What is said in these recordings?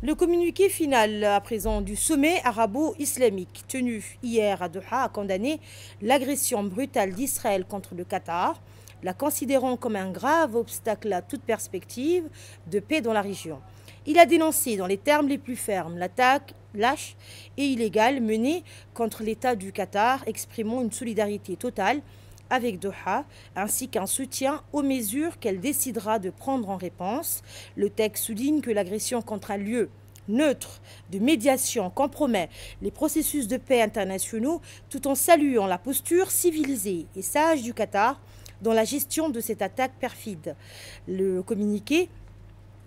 Le communiqué final à présent du sommet arabo-islamique tenu hier à Doha a condamné l'agression brutale d'Israël contre le Qatar, la considérant comme un grave obstacle à toute perspective de paix dans la région. Il a dénoncé dans les termes les plus fermes l'attaque lâche et illégale menée contre l'État du Qatar, exprimant une solidarité totale avec Doha, ainsi qu'un soutien aux mesures qu'elle décidera de prendre en réponse. Le texte souligne que l'agression contre un lieu neutre de médiation compromet les processus de paix internationaux tout en saluant la posture civilisée et sage du Qatar dans la gestion de cette attaque perfide. Le communiqué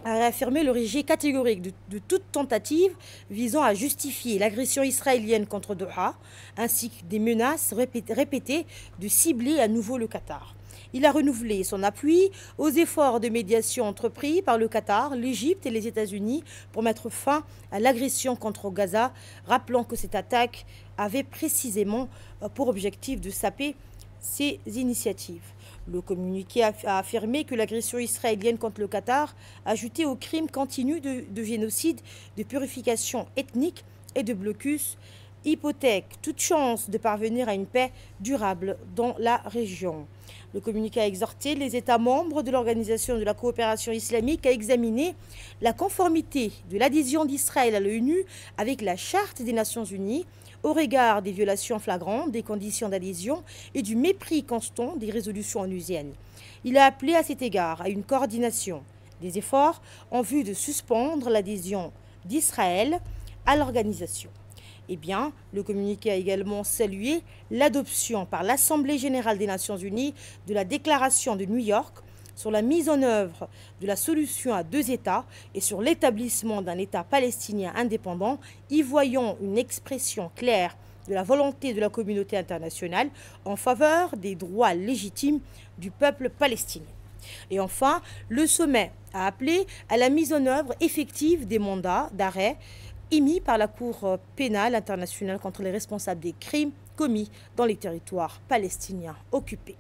a réaffirmé le rejet catégorique de toute tentative visant à justifier l'agression israélienne contre Doha, ainsi que des menaces répétées de cibler à nouveau le Qatar. Il a renouvelé son appui aux efforts de médiation entrepris par le Qatar, l'Égypte et les États-Unis pour mettre fin à l'agression contre Gaza, rappelant que cette attaque avait précisément pour objectif de saper ces initiatives. Le communiqué a affirmé que l'agression israélienne contre le Qatar, ajoutée au crime continu de génocide, de purification ethnique et de blocus, hypothèque toute chance de parvenir à une paix durable dans la région. Le communiqué a exhorté les États membres de l'Organisation de la coopération islamique à examiner la conformité de l'adhésion d'Israël à l'ONU avec la Charte des Nations unies, au regard des violations flagrantes des conditions d'adhésion et du mépris constant des résolutions onusiennes. Il a appelé à cet égard à une coordination des efforts en vue de suspendre l'adhésion d'Israël à l'organisation. Le communiqué a également salué l'adoption par l'Assemblée générale des Nations unies de la déclaration de New York sur la mise en œuvre de la solution à deux États et sur l'établissement d'un État palestinien indépendant, y voyant une expression claire de la volonté de la communauté internationale en faveur des droits légitimes du peuple palestinien. Et enfin, le sommet a appelé à la mise en œuvre effective des mandats d'arrêt émis par la Cour pénale internationale contre les responsables des crimes commis dans les territoires palestiniens occupés.